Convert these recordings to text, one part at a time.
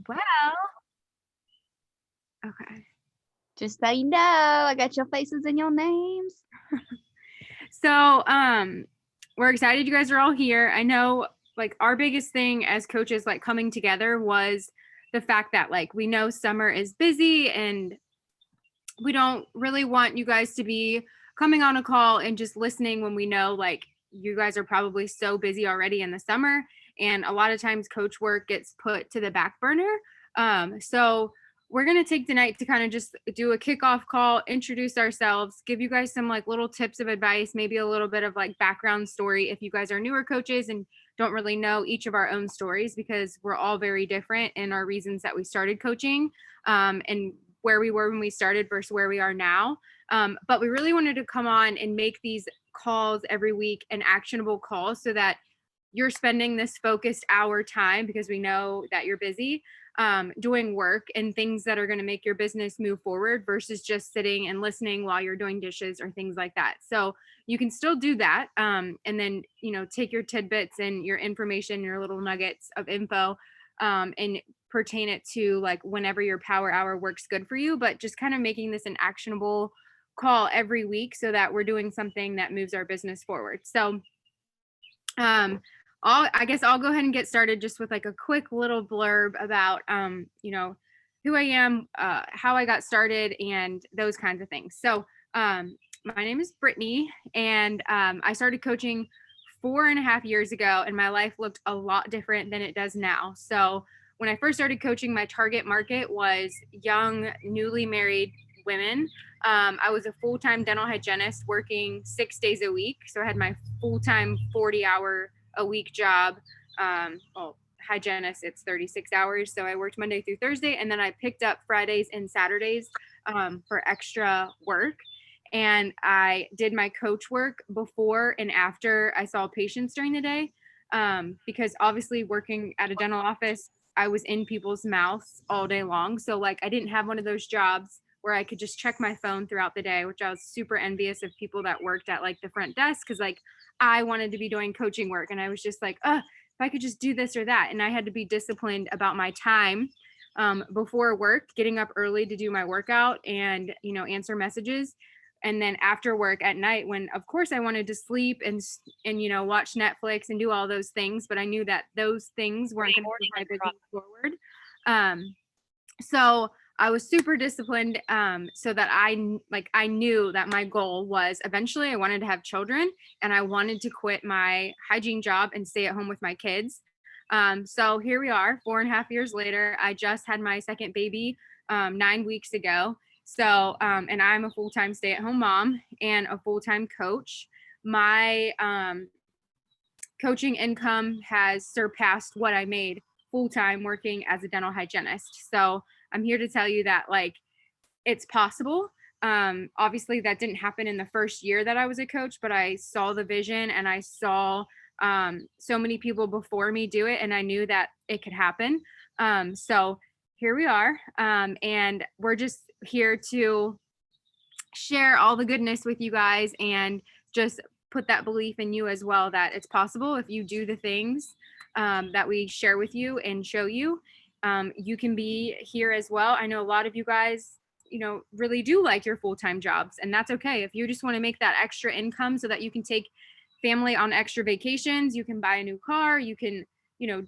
Well, okay. Just so you know, I got your faces and your names. So, we're excited you guys are all here. I know, like, our biggest thing as coaches, like, coming together was the fact that, like, we know summer is busy and we don't really want you guys to be coming on a call and just listening when we know, like, you guys are probably so busy already in the summer. And a lot of times coach work gets put to the back burner. So we're going to take tonight to kind of just do a kickoff call, introduce ourselves, give you guys some like little tips of advice, maybe a little bit of like background story if you guys are newer coaches and don't really know each of our own stories, because we're all very different in our reasons that we started coaching, and where we were when we started versus where we are now. But we really wanted to come on and make these calls every week an actionable calls so that you're spending this focused hour time, because we know that you're busy, doing work and things that are going to make your business move forward versus just sitting and listening while you're doing dishes or things like that. So you can still do that, and then take your tidbits and your information, your little nuggets of info, and pertain it to like whenever your power hour works good for you, but just kind of making this an actionable call every week so that we're doing something that moves our business forward. So I guess I'll go ahead and get started just with like a quick little blurb about who I am, how I got started, and those kinds of things. So my name is Britney, and I started coaching 4.5 years ago, and my life looked a lot different than it does now. So when I first started coaching, my target market was young, newly married women. I was a full-time dental hygienist working 6 days a week. So I had my full-time 40-hour a week job. Hygienist, it's 36 hours. So I worked Monday through Thursday, and then I picked up Fridays and Saturdays for extra work. And I did my coach work before and after I saw patients during the day, because obviously working at a dental office, I was in people's mouths all day long. So like I didn't have one of those jobs where I could just check my phone throughout the day, which I was super envious of people that worked at like the front desk, because like I wanted to be doing coaching work, and I was just like, if I could just do this or that. And I had to be disciplined about my time, before work, getting up early to do my workout and answer messages. And then after work at night, when of course I wanted to sleep and watch Netflix and do all those things, but I knew that those things weren't going to be my business forward. So I was super disciplined, so that I knew that my goal was eventually I wanted to have children, and I wanted to quit my hygiene job and stay at home with my kids. So here we are, 4.5 years later. I just had my second baby 9 weeks ago. So, and I'm a full-time stay-at-home mom and a full-time coach. My coaching income has surpassed what I made full-time working as a dental hygienist. So I'm here to tell you that like it's possible. Obviously that didn't happen in the first year that I was a coach, but I saw the vision, and I saw so many people before me do it, and I knew that it could happen. So here we are, and we're just here to share all the goodness with you guys and just put that belief in you as well, that it's possible if you do the things that we share with you and show you. You can be here as well. I know a lot of you guys really do like your full-time jobs, and that's okay. If you just want to make that extra income so that you can take family on extra vacations, you can buy a new car, you can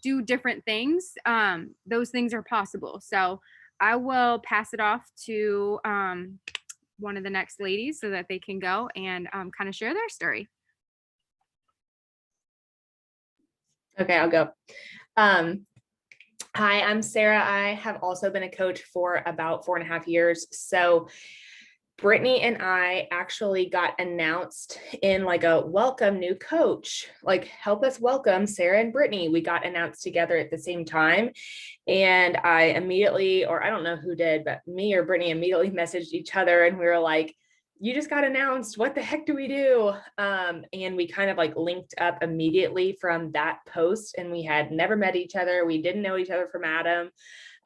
do different things. Those things are possible. So I will pass it off to one of the next ladies so that they can go and kind of share their story. Okay, I'll go. Hi, I'm Sarah. I have also been a coach for about 4.5 years. So Brittany and I actually got announced in like a welcome new coach, like help us welcome Sarah and Brittany. We got announced together at the same time. And I immediately, or I don't know who did, but me or Brittany immediately messaged each other, and we were like, you just got announced. What the heck do we do? And we kind of like linked up immediately from that post, and we had never met each other. We didn't know each other from Adam.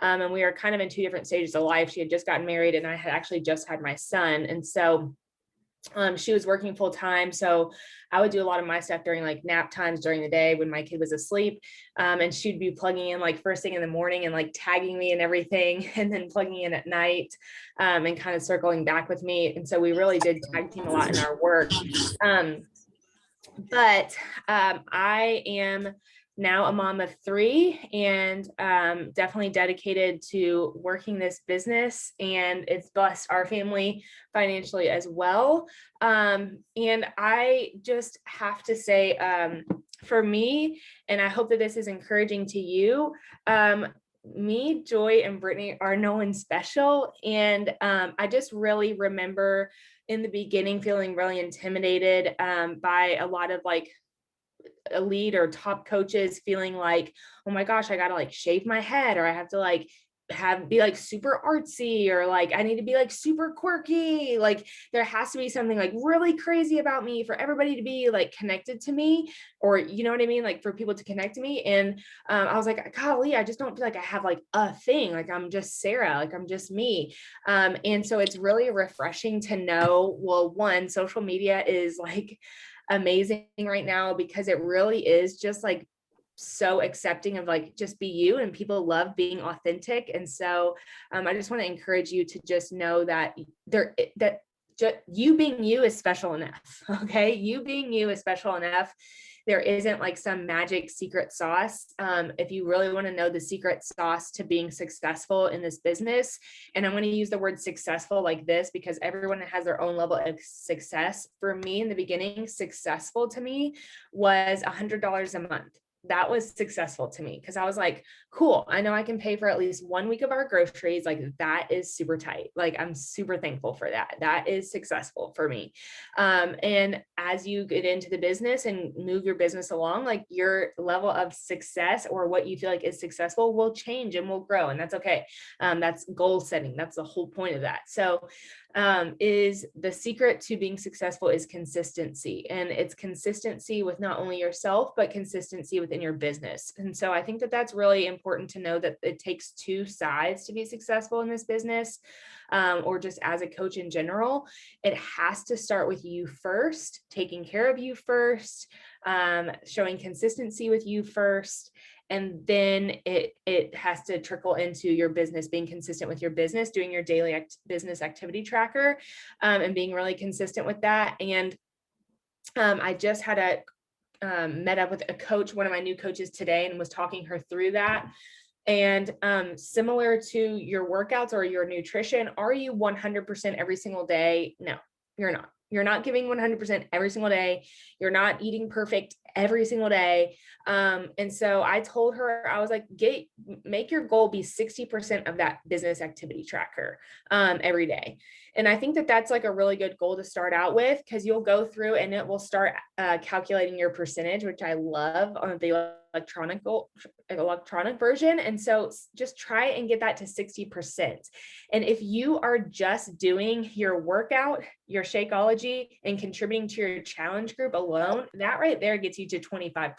And we were kind of in two different stages of life. She had just gotten married, and I had actually just had my son. And so She was working full time. So I would do a lot of my stuff during like nap times during the day when my kid was asleep. And she'd be plugging in like first thing in the morning and like tagging me and everything, and then plugging in at night, and kind of circling back with me. And so we really did tag team a lot in our work. But I am now a mom of 3, and definitely dedicated to working this business, and it's blessed our family financially as well. And I just have to say, for me, and I hope that this is encouraging to you, me, Joy, and Brittany are no one special. And I just really remember in the beginning feeling really intimidated by a lot of like elite or top coaches, feeling like, oh my gosh, I gotta like shave my head, or I have to like be like super artsy, or like I need to be like super quirky. Like there has to be something like really crazy about me for everybody to be like connected to me, or you know what I mean, like for people to connect to me. And I was like, golly, I just don't feel like I have like a thing. Like I'm just Sarah, like I'm just me. And so it's really refreshing to know, well, one, social media is like amazing right now, because it really is just like so accepting of like just be you, and people love being authentic. And so I just want to encourage you to just know that you being you is special enough. Okay, you being you is special enough. There isn't like some magic secret sauce. If you really want to know the secret sauce to being successful in this business, and I'm going to use the word successful like this because everyone has their own level of success. For me in the beginning, successful to me was $100 a month. That was successful to me because I was like, cool, I know I can pay for at least 1 week of our groceries. Like that is super tight. Like I'm super thankful for that. That is successful for me. And as you get into the business and move your business along, like your level of success or what you feel like is successful will change and will grow. And that's okay. That's goal setting. That's the whole point of that. So is the secret to being successful is consistency, and it's consistency with not only yourself, but consistency within your business. And so I think that that's really important to know, that it takes 2 sides to be successful in this business, or just as a coach in general. It has to start with you first, taking care of you first, showing consistency with you first. And then it has to trickle into your business, being consistent with your business, doing your daily business activity tracker, and being really consistent with that. And I just had met up with a coach, one of my new coaches today, and was talking her through that. And similar to your workouts or your nutrition, are you 100% every single day? No, you're not. You're not giving 100% every single day. You're not eating perfect every single day. And so I told her, I was like, make your goal be 60% of that business activity tracker every day. And I think that that's like a really good goal to start out with, because you'll go through and it will start calculating your percentage, which I love on the electronic version. And so just try and get that to 60%. And if you are just doing your workout, your Shakeology, and contributing to your challenge group alone, that right there gets you to 25%.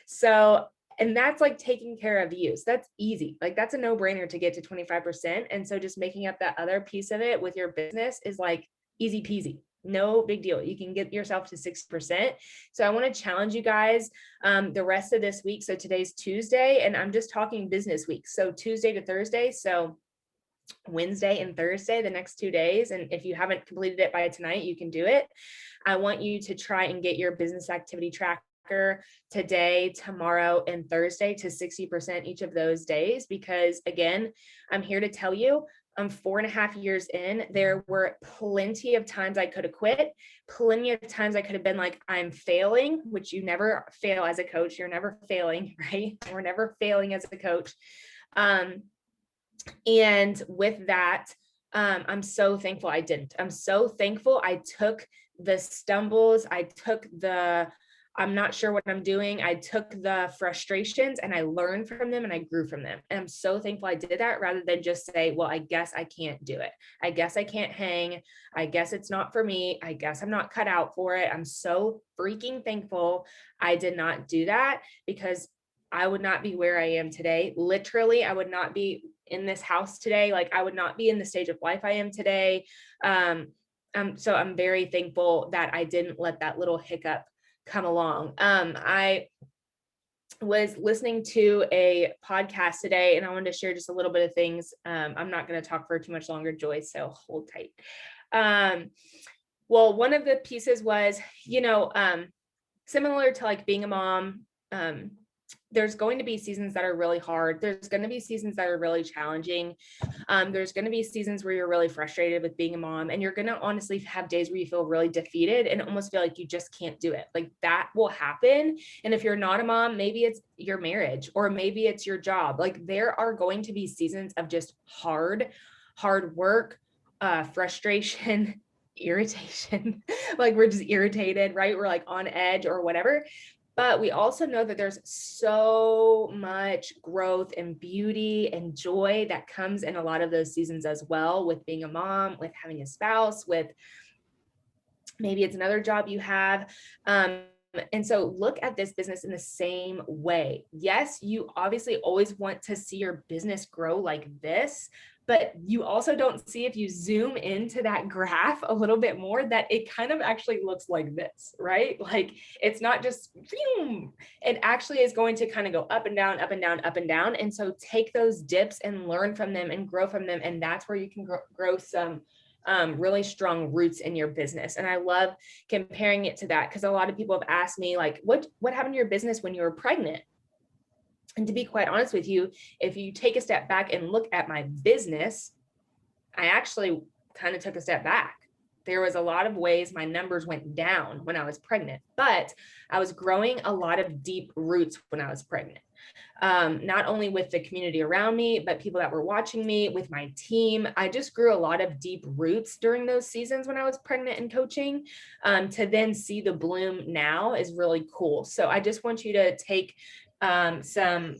So, and that's like taking care of you. So that's easy. Like that's a no-brainer to get to 25%. And so just making up that other piece of it with your business is like easy peasy. No big deal. You can get yourself to 6%. So I want to challenge you guys the rest of this week. So today's Tuesday, and I'm just talking business week. So Tuesday to Thursday. So Wednesday and Thursday, the next 2 days. And if you haven't completed it by tonight, you can do it. I want you to try and get your business activity tracker today, tomorrow, and Thursday to 60% each of those days. Because again, I'm here to tell you, I'm 4.5 years in. There were plenty of times I could have quit, plenty of times I could have been like, I'm failing, which you never fail as a coach. You're never failing, right? We're never failing as a coach. And with that, I'm so thankful I didn't. I'm so thankful I took the stumbles. I took I'm not sure what I'm doing. I took the frustrations and I learned from them and I grew from them. And I'm so thankful I did that, rather than just say, well, I guess I can't do it. I guess I can't hang. I guess it's not for me. I guess I'm not cut out for it. I'm so freaking thankful I did not do that, because I would not be where I am today. Literally, I would not be in this house today. Like I would not be in the stage of life I am today. So I'm very thankful that I didn't let that little hiccup come along. I was listening to a podcast today, and I wanted to share just a little bit of things. I'm not going to talk for too much longer, Joy, so hold tight. Well, one of the pieces was, similar to like being a mom, there's going to be seasons that are really hard. There's going to be seasons that are really challenging. There's going to be seasons where you're really frustrated with being a mom, and you're going to honestly have days where you feel really defeated and almost feel like you just can't do it. Like that will happen. And if you're not a mom, maybe it's your marriage or maybe it's your job. Like there are going to be seasons of just hard work, frustration, irritation. Like we're just irritated, right? We're like on edge or whatever. But we also know that there's so much growth and beauty and joy that comes in a lot of those seasons as well, with being a mom, with having a spouse, with maybe it's another job you have. And so look at this business in the same way. Yes, you obviously always want to see your business grow like this, but you also don't see, if you zoom into that graph a little bit more, that it kind of actually looks like this, right? Like it's not just, it actually is going to kind of go up and down, up and down, up and down. And so take those dips and learn from them and grow from them. And that's where you can grow some really strong roots in your business. And I love comparing it to that, because a lot of people have asked me like, what happened to your business when you were pregnant? And to be quite honest with you, if you take a step back and look at my business, I actually kind of took a step back. There was a lot of ways my numbers went down when I was pregnant, but I was growing a lot of deep roots when I was pregnant. Not only with the community around me, but people that were watching me, with my team. I just grew a lot of deep roots during those seasons when I was pregnant and coaching. To then see the bloom now is really cool. So I just want you to take some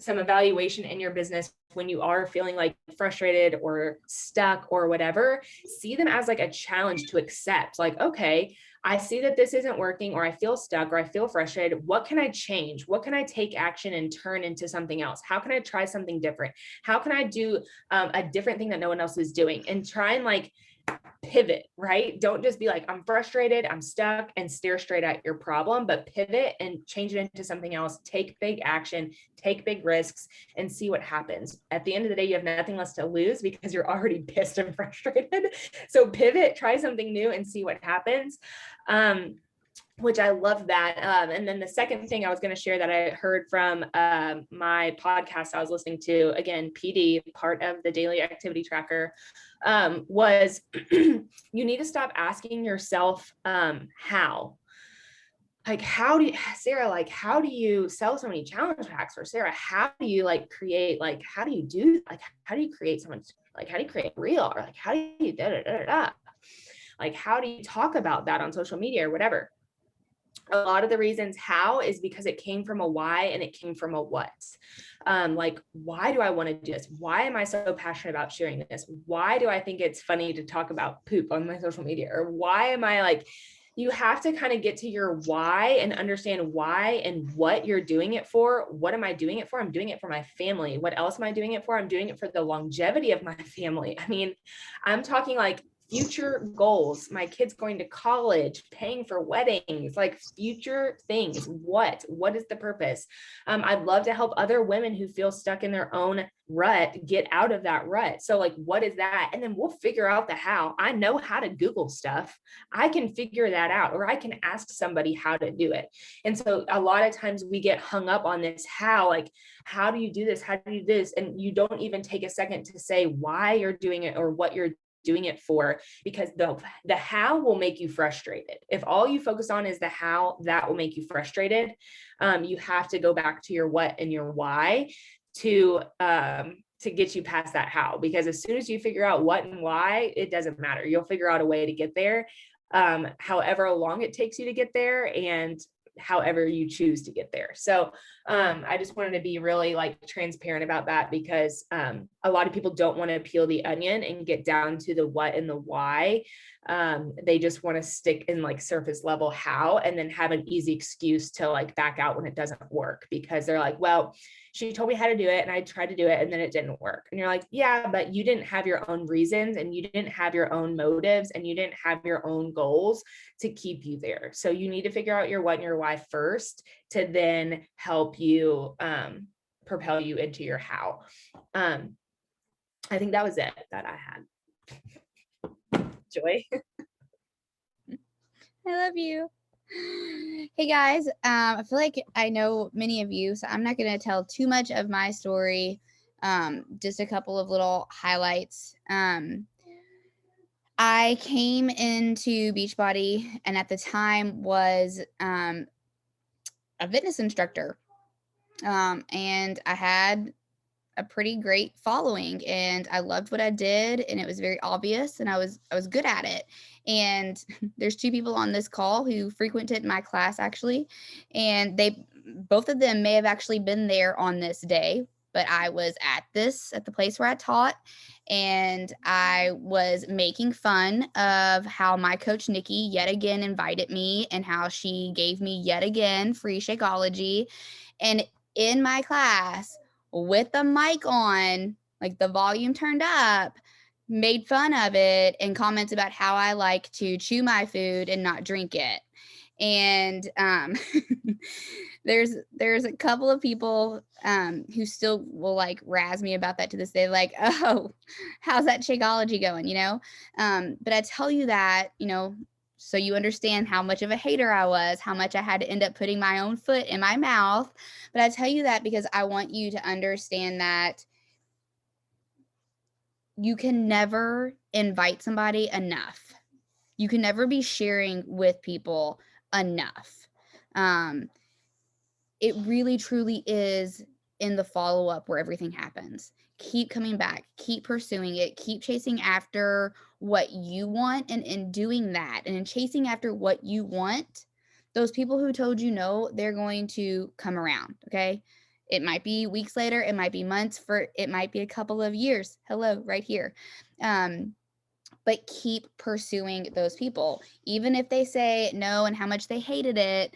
evaluation in your business when you are feeling like frustrated or stuck or whatever. See them as like a challenge to accept. Like, okay, I see that this isn't working, or I feel stuck, or I feel frustrated. What can I change? What can I take action and turn into something else? How can I try something different? How can I do a different thing that no one else is doing? And try and like pivot, right? Don't just be like, I'm frustrated, I'm stuck, and stare straight at your problem, but pivot and change it into something else. Take big action, take big risks, and see what happens. At the end of the day, you have nothing less to lose because you're already pissed and frustrated. So pivot, try something new, and see what happens. Which I love that. And then the second thing I was going to share that I heard from my podcast I was listening to, again, PD, part of the daily activity tracker, was you need to stop asking yourself how. Like, how do you, Sarah, like, how do you sell so many challenge packs? Or Sarah, how do you like create, like, how do you do, like, how do you create someone, like, how do you create a reel? Or like, how do you da, da, da, da? Like, how do you talk about that on social media or whatever? A lot of the reasons how is because it came from a why and it came from a what. Like, why do I want to do this? Why am I so passionate about sharing this? Why do I think it's funny to talk about poop on my social media? Or why am I like, you have to kind of get to your why and understand why and what you're doing it for. What am I doing it for? I'm doing it for my family. What else am I doing it for? I'm doing it for the longevity of my family. I mean, I'm talking like future goals, my kids going to college, paying for weddings, like future things. What is the purpose? I'd love to help other women who feel stuck in their own rut get out of that rut. So like, what is that? And then we'll figure out the how. I know how to Google stuff. I can figure that out, or I can ask somebody how to do it. And so a lot of times we get hung up on this how, like, how do you do this? How do you do this? And you don't even take a second to say why you're doing it or what you're doing it for, because the how will make you frustrated. If all you focus on is the how, that will make you frustrated. You have to go back to your what and your why to get you past that how, because as soon as you figure out what and why, it doesn't matter. You'll figure out a way to get there, however long it takes you to get there. And however you choose to get there. So I just wanted to be really like transparent about that, because a lot of people don't want to peel the onion and get down to the what and the why. They just want to stick in like surface level how, and then have an easy excuse to like back out when it doesn't work, because they're like, well, she told me how to do it and I tried to do it and then it didn't work. And you're like, yeah, but you didn't have your own reasons, and you didn't have your own motives, and you didn't have your own goals to keep you there. So you need to figure out your what and your why first, to then help you propel you into your how. I think that was it that I had. Joy. I love you. Hey guys, I feel like I know many of you, so I'm not going to tell too much of my story. Just a couple of little highlights. I came into Beachbody, and at the time was a fitness instructor, and I had a pretty great following, and I loved what I did, and it was very obvious, and I was good at it. And there's two people on this call who frequented my class actually, and both of them may have actually been there on this day, but I was at the place where I taught, and I was making fun of how my coach Nikki yet again invited me, and how she gave me yet again free Shakeology. And in my class, with the mic on, like the volume turned up, made fun of it and comments about how I like to chew my food and not drink it. And there's a couple of people who still will like razz me about that to this day, like, oh, how's that Shakeology going, but I tell you that, so you understand how much of a hater I was, how much I had to end up putting my own foot in my mouth. But I tell you that because I want you to understand that you can never invite somebody enough. You can never be sharing with people enough. It really, truly is in the follow-up where everything happens. Keep coming back, keep pursuing it, keep chasing after what you want, and in doing that and in chasing after what you want, those people who told you no, they're going to come around, okay? It might be weeks later, it might be months, it might be a couple of years. Hello, right here. But keep pursuing those people, even if they say no and how much they hated it.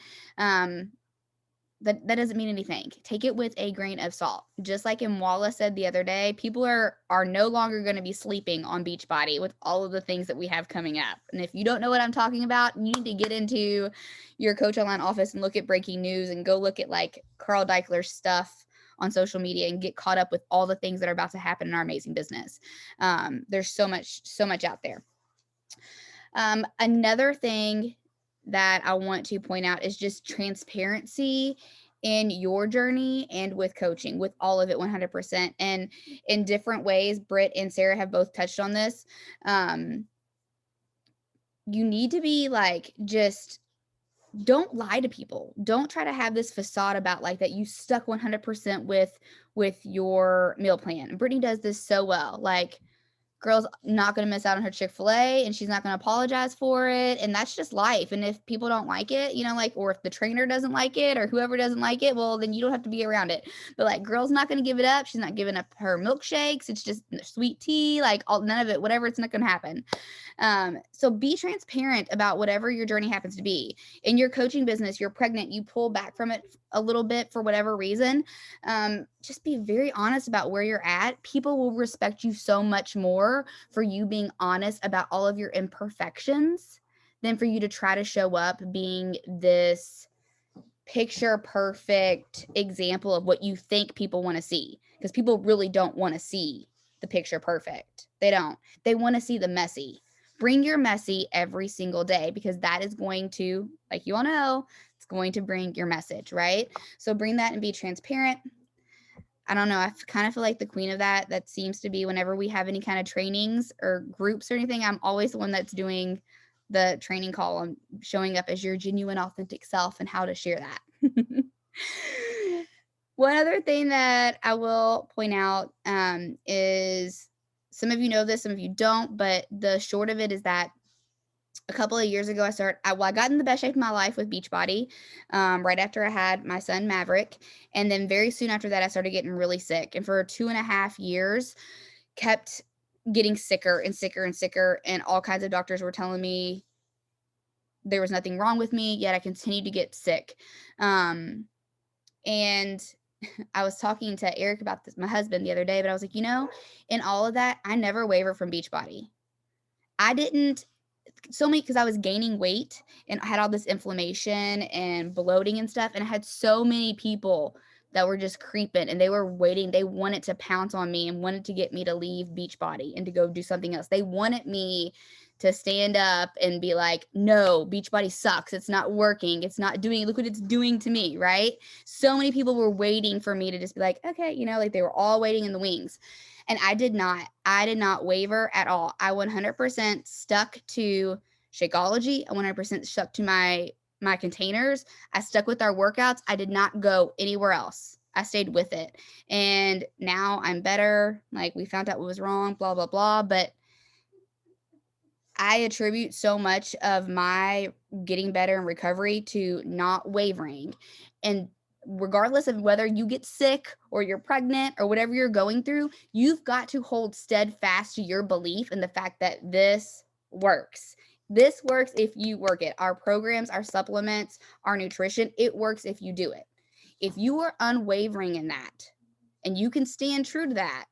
That doesn't mean anything. Take it with a grain of salt. Just like Imwala said the other day, people are no longer going to be sleeping on Beachbody with all of the things that we have coming up. And if you don't know what I'm talking about, you need to get into your Coach Online office and look at breaking news, and go look at like Carl Deichler's stuff on social media and get caught up with all the things that are about to happen in our amazing business. There's so much out there. Another thing that I want to point out is just transparency in your journey and with coaching, with all of it 100%. And in different ways, Britt and Sarah have both touched on this. You need to be like, just don't lie to people. Don't try to have this facade about like that you stuck 100% with your meal plan. And Brittany does this so well. Like, girl's not going to miss out on her Chick-fil-A, and she's not going to apologize for it. And that's just life. And if people don't like it, or if the trainer doesn't like it, or whoever doesn't like it, well, then you don't have to be around it. But like, girl's not going to give it up. She's not giving up her milkshakes. It's just sweet tea, like none of it, whatever. It's not going to happen. So be transparent about whatever your journey happens to be. In your coaching business, you're pregnant, you pull back from it a little bit for whatever reason. Just be very honest about where you're at. People will respect you so much more for you being honest about all of your imperfections than for you to try to show up being this picture perfect example of what you think people want to see, because people really don't want to see the picture perfect. They don't. They want to see the messy. Bring your messy every single day, because that is going to, like you all know, it's going to bring your message, right? So bring that and be transparent. I don't know. I kind of feel like the queen of that. That seems to be whenever we have any kind of trainings or groups or anything, I'm always the one that's doing the training call on showing up as your genuine, authentic self and how to share that. One other thing that I will point out is, some of you know this, some of you don't, but the short of it is that a couple of years ago, I got in the best shape of my life with Beachbody, right after I had my son Maverick. And then very soon after that, I started getting really sick. And for 2.5 years, kept getting sicker and sicker and sicker. And all kinds of doctors were telling me there was nothing wrong with me, yet I continued to get sick. And I was talking to Eric about this, my husband, the other day, but I was like, in all of that, I never waver from Beachbody. I didn't so many because I was gaining weight and I had all this inflammation and bloating and stuff. And I had so many people that were just creeping and they were waiting. They wanted to pounce on me and wanted to get me to leave Beachbody and to go do something else. They wanted me to stand up and be like, no, Beachbody sucks. It's not working. It's not doing, look what it's doing to me. Right. So many people were waiting for me to just be like, okay, like they were all waiting in the wings. And I did not waver at all. I 100% stuck to Shakeology. I 100% stuck to my containers. I stuck with our workouts. I did not go anywhere else. I stayed with it. And now I'm better. Like, we found out what was wrong, blah, blah, blah. But I attribute so much of my getting better and recovery to not wavering. And regardless of whether you get sick or you're pregnant or whatever you're going through, you've got to hold steadfast to your belief in the fact that this works. This works if you work it. Our programs, our supplements, our nutrition, it works if you do it. If you are unwavering in that and you can stand true to that,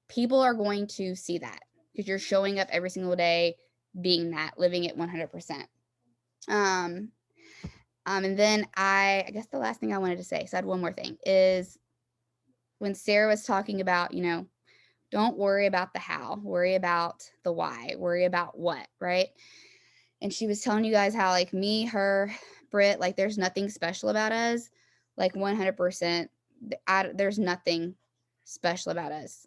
people are going to see that because you're showing up every single day, being that, living it 100%. And then I guess the last thing I wanted to say, so I had one more thing, is when Sarah was talking about, don't worry about the how, worry about the why, worry about what, right? And she was telling you guys how, like, me, her, Britt, like, there's nothing special about us, like 100%. There's nothing special about us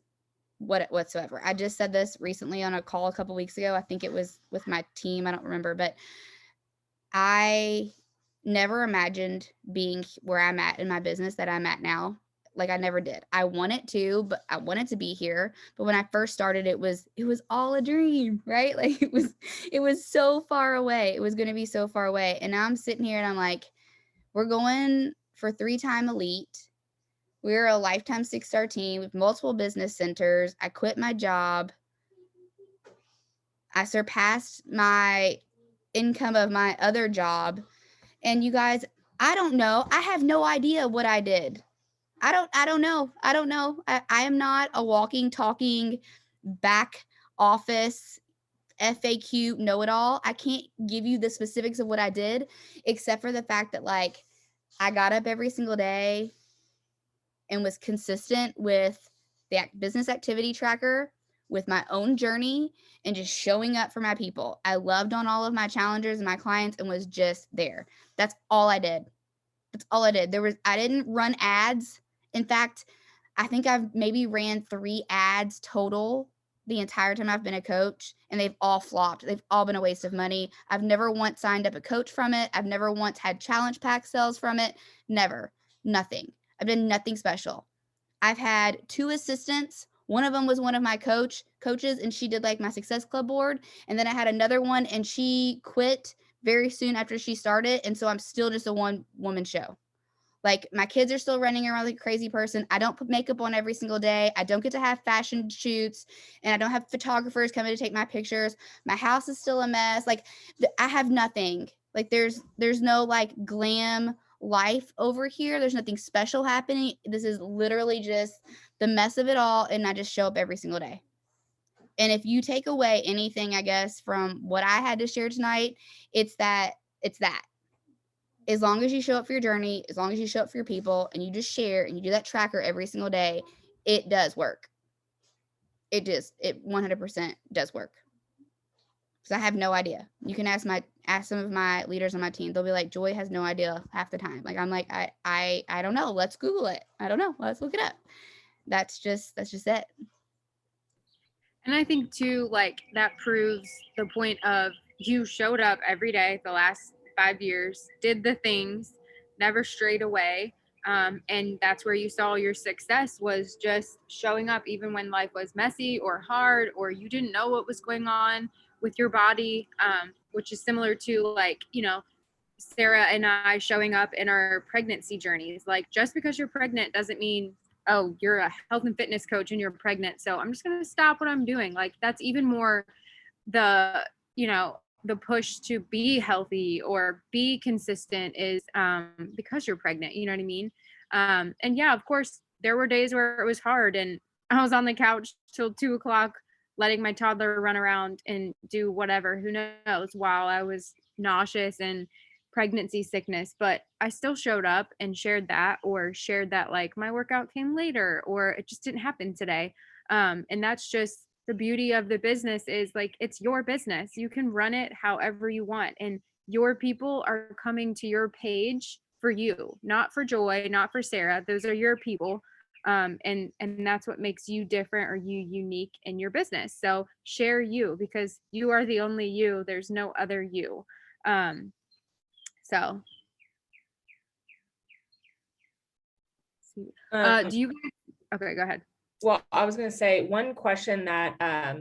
whatsoever. I just said this recently on a call a couple weeks ago. I think it was with my team. I don't remember, but I never imagined being where I'm at in my business that I'm at now. Like, I never did. I wanted to, but I wanted to be here. But when I first started, it was all a dream, right? Like, it was so far away. It was going to be so far away. And now I'm sitting here and I'm like, we're going for 3-time elite. We're a lifetime 6-star team with multiple business centers. I quit my job. I surpassed my income of my other job. And you guys, I don't know. I have no idea what I did. I don't know. I am not a walking, talking back office FAQ know-it-all. I can't give you the specifics of what I did, except for the fact that, like, I got up every single day and was consistent with the business activity tracker, with my own journey, and just showing up for my people. I loved on all of my challengers and my clients and was just there. That's all I did. That's all I did. I didn't run ads. In fact, I think I've maybe ran 3 ads total the entire time I've been a coach, and they've all flopped. They've all been a waste of money. I've never once signed up a coach from it. I've never once had challenge pack sales from it. Never. Nothing. I've done nothing special. I've had 2 assistants. One of them was one of my coaches, and she did, like, my Success Club board. And then I had another one, and she quit very soon after she started. And so I'm still just a one-woman show. Like, my kids are still running around like a crazy person. I don't put makeup on every single day. I don't get to have fashion shoots, and I don't have photographers coming to take my pictures. My house is still a mess. Like, I have nothing. Like, there's no, like, glam life over here. There's nothing special happening. This is literally just the mess of it all, and I just show up every single day. And if you take away anything, I guess, from what I had to share tonight, it's that. As long as you show up for your journey, as long as you show up for your people, and you just share and you do that tracker every single day, it does work. It 100% does work. Because I have no idea. You can ask some of my leaders on my team. They'll be like, Joy has no idea half the time. Like, I'm like, I don't know. Let's Google it. I don't know. Let's look it up. That's just it. And I think too, like, that proves the point of you showed up every day the last 5 years, did the things, never strayed away. And that's where you saw your success, was just showing up even when life was messy or hard, or you didn't know what was going on, with your body, which is similar to like, Sarah and I showing up in our pregnancy journeys. Like, just because you're pregnant doesn't mean, oh, you're a health and fitness coach and you're pregnant, so I'm just going to stop what I'm doing. Like, that's even more the, the push to be healthy or be consistent is because you're pregnant. You know what I mean? And yeah, of course, there were days where it was hard and I was on the couch till 2 o'clock, letting my toddler run around and do whatever, who knows, while I was nauseous and pregnancy sickness. But I still showed up and shared that, or shared that like my workout came later, or it just didn't happen today. And that's just the beauty of the business, is like, it's your business. You can run it however you want. And your people are coming to your page for you, not for Joy, not for Sarah. Those are your people. And that's what makes you different, or you unique in your business. So share you, because you are the only you. There's no other you. So do you okay, go ahead. Well, I was going to say one question that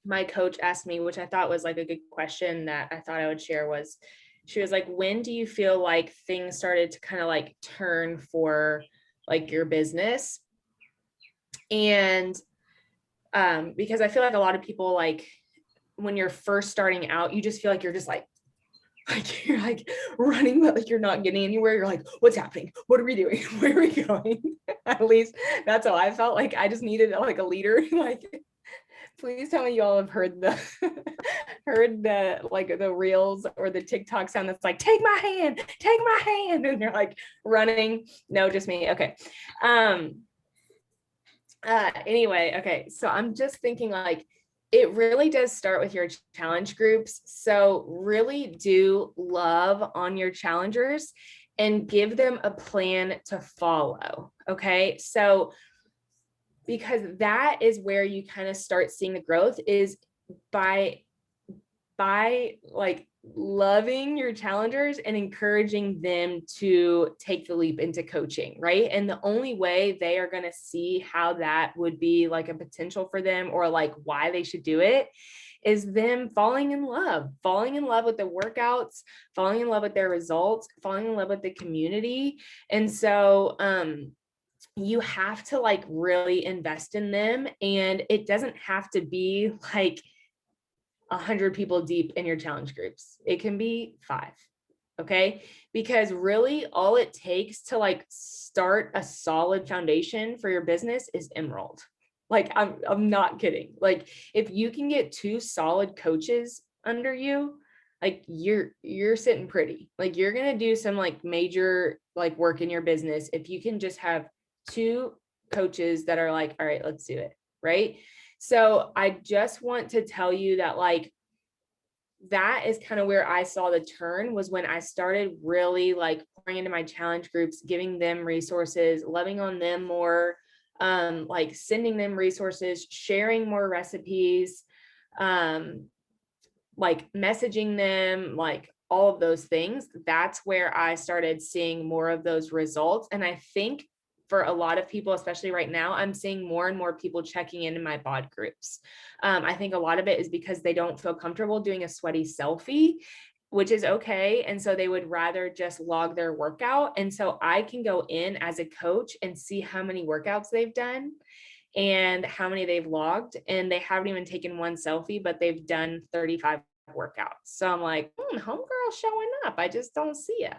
my coach asked me, which I thought was like a good question that I thought I would share, was she was like, when do you feel like things started to kind of like turn for like your business? And because I feel like a lot of people, like when you're first starting out, you just feel like you're just like you're like running, but like you're not getting anywhere. You're like, what's happening? What are we doing? Where are we going? At least that's how I felt. Like I just needed like a leader. Like, please tell me you all have heard the like the reels or the TikTok sound that's like, take my hand, and you're like running. No, just me. Okay. Anyway, okay. So I'm just thinking like, it really does start with your challenge groups. So really do love on your challengers and give them a plan to follow. Okay. So, because that is where you kind of start seeing the growth, is by like loving your challengers and encouraging them to take the leap into coaching, right? And the only way they are going to see how that would be like a potential for them, or like why they should do it, is them falling in love with the workouts, falling in love with their results, falling in love with the community. And so you have to like really invest in them, and it doesn't have to be like 100 people deep in your challenge groups. It can be 5. Okay. Because really all it takes to like start a solid foundation for your business is Emerald. Like I'm not kidding. Like if you can get 2 solid coaches under you, like you're sitting pretty. Like you're going to do some like major like work in your business if you can just have 2 coaches that are like, all right, let's do it. Right. So I just want to tell you that like, that is kind of where I saw the turn, was when I started really like pouring into my challenge groups, giving them resources, loving on them more, like sending them resources, sharing more recipes, like messaging them, like all of those things. That's where I started seeing more of those results. And I think for a lot of people, especially right now, I'm seeing more and more people checking in my bod groups. I think a lot of it is because they don't feel comfortable doing a sweaty selfie, which is okay. And so they would rather just log their workout. And so I can go in as a coach and see how many workouts they've done and how many they've logged. And they haven't even taken one selfie, but they've done 35 workouts. So I'm like, homegirl showing up. I just don't see it.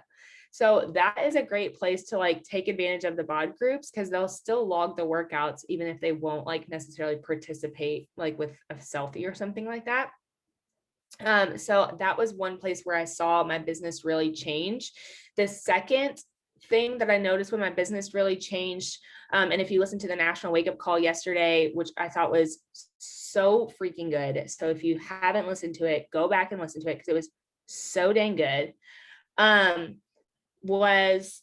So that is a great place to like take advantage of the bod groups, because they'll still log the workouts, even if they won't like necessarily participate like with a selfie or something like that. So that was one place where I saw my business really change. The second thing that I noticed when my business really changed, and if you listen to the National Wake Up Call yesterday, which I thought was so freaking good. So if you haven't listened to it, go back and listen to it, because it was so dang good. Was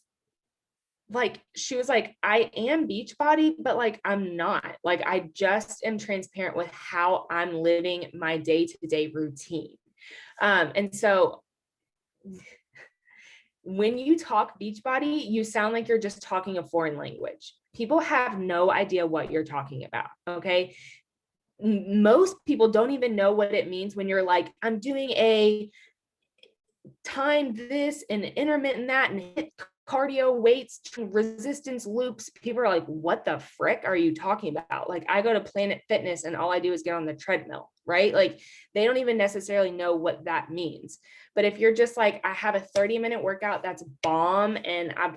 like, she was like, I am Beachbody, but like, I'm not. Like, I just am transparent with how I'm living my day-to-day routine. And so when you talk Beachbody, you sound like you're just talking a foreign language. People have no idea what you're talking about. Okay. most people don't even know what it means when you're like, I'm doing a time this and intermittent that and hit cardio weights, resistance loops. People are like, what the frick are you talking about? Like, I go to Planet Fitness and all I do is get on the treadmill, right? Like, they don't even necessarily know what that means. But if you're just like, I have a 30-minute workout that's bomb and I've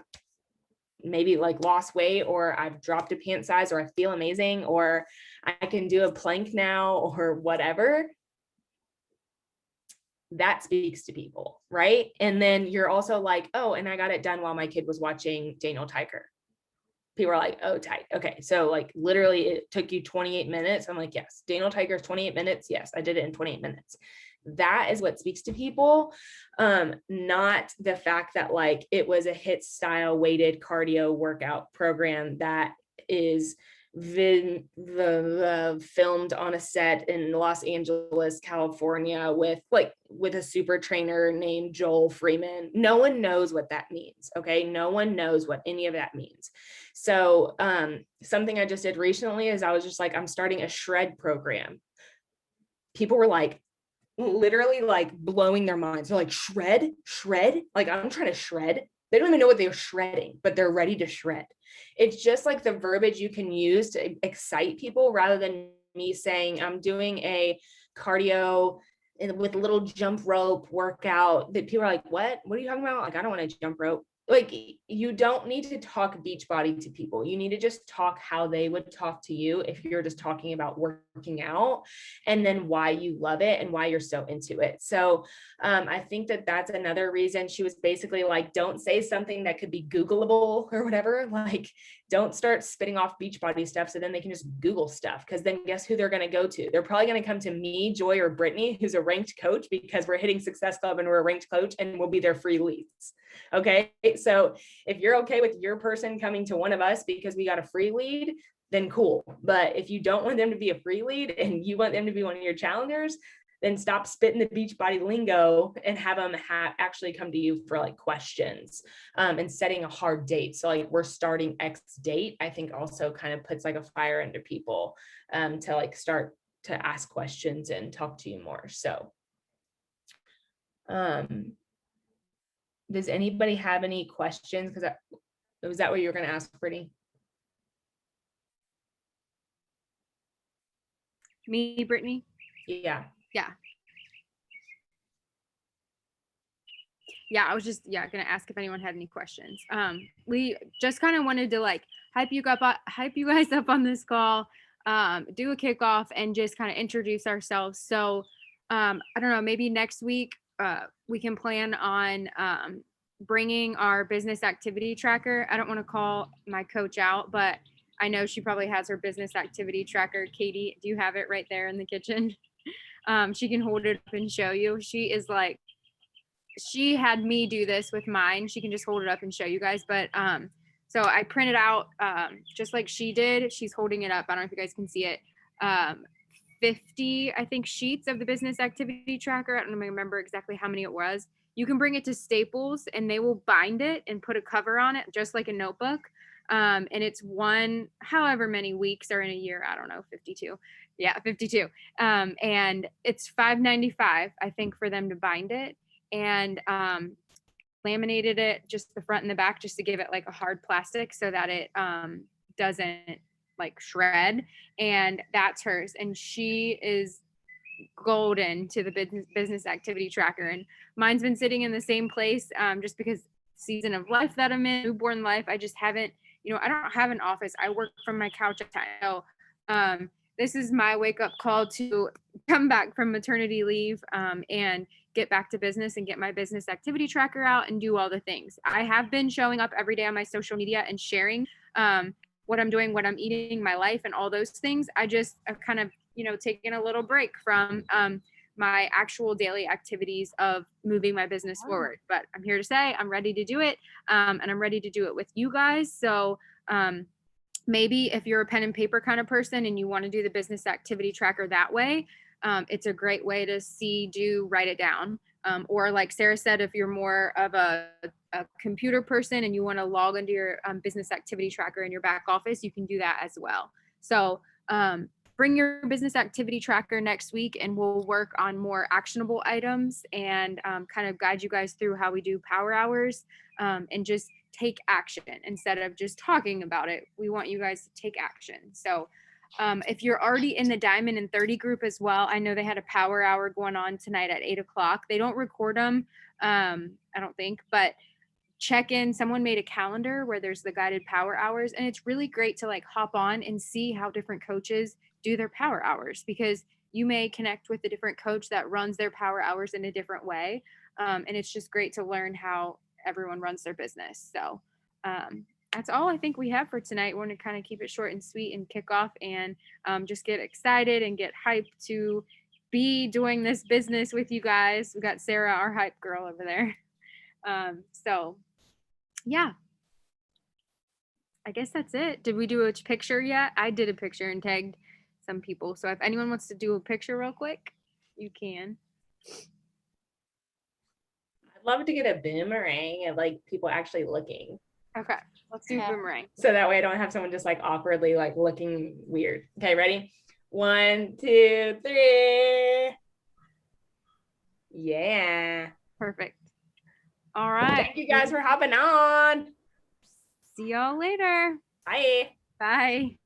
maybe like lost weight, or I've dropped a pant size, or I feel amazing, or I can do a plank now, or whatever, that speaks to people, right? And then you're also like, oh, and I got it done while my kid was watching Daniel Tiger. People are like, oh, tight. Okay. So like literally it took you 28 minutes. I'm like, yes, Daniel Tiger's 28 minutes. Yes, I did it in 28 minutes. That is what speaks to people. Not the fact that like it was a HIIT style weighted cardio workout program that is filmed on a set in Los Angeles, California with a super trainer named Joel Freeman. No one knows what that means. Okay. No one knows what any of that means. So something I just did recently is I was just like, I'm starting a shred program. People were like, literally like blowing their minds. They're like, shred? Like, I'm trying to shred. They don't even know what they're shredding, but they're ready to shred. It's just like the verbiage you can use to excite people, rather than me saying I'm doing a cardio with a little jump rope workout that people are like, what are you talking about? Like, I don't want to jump rope. Like, you don't need to talk Beachbody to people. You need to just talk how they would talk to you if you're just talking about working out, and then why you love it and why you're so into it. So I think that that's another reason she was basically like, don't say something that could be Googleable or whatever. Like, don't start spitting off Beachbody stuff so then they can just Google stuff, because then guess who they're going to go to? They're probably going to come to me, Joy, or Brittany, who's a ranked coach, because we're hitting Success Club and we're a ranked coach and we'll be their free leads. Okay. So if you're okay with your person coming to one of us because we got a free lead, then cool. But if you don't want them to be a free lead and you want them to be one of your challengers, then stop spitting the Beachbody lingo and have them actually come to you for like questions, and setting a hard date. So like, we're starting X date, I think also kind of puts like a fire under people, to like start to ask questions and talk to you more. So does anybody have any questions? Because was that what you were going to ask, Brittany? Me, Brittany? Yeah. I was just gonna ask if anyone had any questions. We just kind of wanted to like hype you guys up on this call, do a kickoff, and just kind of introduce ourselves. So I don't know, maybe next week we can plan on bringing our business activity tracker. I don't want to call my coach out, but I know she probably has her business activity tracker. Katie, do you have it right there in the kitchen? She can hold it up and show you. She had me do this with mine. She can just hold it up and show you guys. But so I printed out just like she did. She's holding it up. I don't know if you guys can see it. 50, I think, sheets of the business activity tracker. I don't remember exactly how many it was. You can bring it to Staples and they will bind it and put a cover on it, just like a notebook. And it's however many weeks are in a year. I don't know, 52. Yeah, 52. And it's $5.95, I think, for them to bind it. And laminated it, just the front and the back, just to give it like a hard plastic so that it doesn't like shred. And that's hers. And she is golden to the business activity tracker. And mine's been sitting in the same place just because season of life that I'm in, newborn life. I just haven't, I don't have an office. I work from my couch at time. So this is my wake up call to come back from maternity leave and get back to business and get my business activity tracker out and do all the things. I have been showing up every day on my social media and sharing what I'm doing, what I'm eating, my life, and all those things. I've kind of, taken a little break from my actual daily activities of moving my business forward. But I'm here to say I'm ready to do it, and I'm ready to do it with you guys. So maybe if you're a pen and paper kind of person and you want to do the business activity tracker that way, it's a great way to write it down. Or like Sarah said, if you're more of a computer person and you want to log into your business activity tracker in your back office, you can do that as well. So bring your business activity tracker next week and we'll work on more actionable items and kind of guide you guys through how we do power hours, and just take action instead of just talking about it. We want you guys to take action. So if you're already in the Diamond and 30 group as well, I know they had a power hour going on tonight at 8 o'clock. They don't record them, I don't think, but check in. Someone made a calendar where there's the guided power hours, and it's really great to like hop on and see how different coaches do their power hours, because you may connect with a different coach that runs their power hours in a different way. And it's just great to learn how everyone runs their business. So that's all I think we have for tonight. We want to kind of keep it short and sweet and kick off and just get excited and get hyped to be doing this business with you guys. We got Sarah, our hype girl over there. So yeah, I guess that's it. Did we do a picture yet? I did a picture and tagged some people. So if anyone wants to do a picture real quick, you can. I'd love to get a boomerang of like people actually looking. Okay, let's do boomerang. So that way I don't have someone just like awkwardly like looking weird. Okay, ready? 1, 2, 3. Yeah. Perfect. All right. Thank you guys for hopping on. See y'all later. Bye. Bye.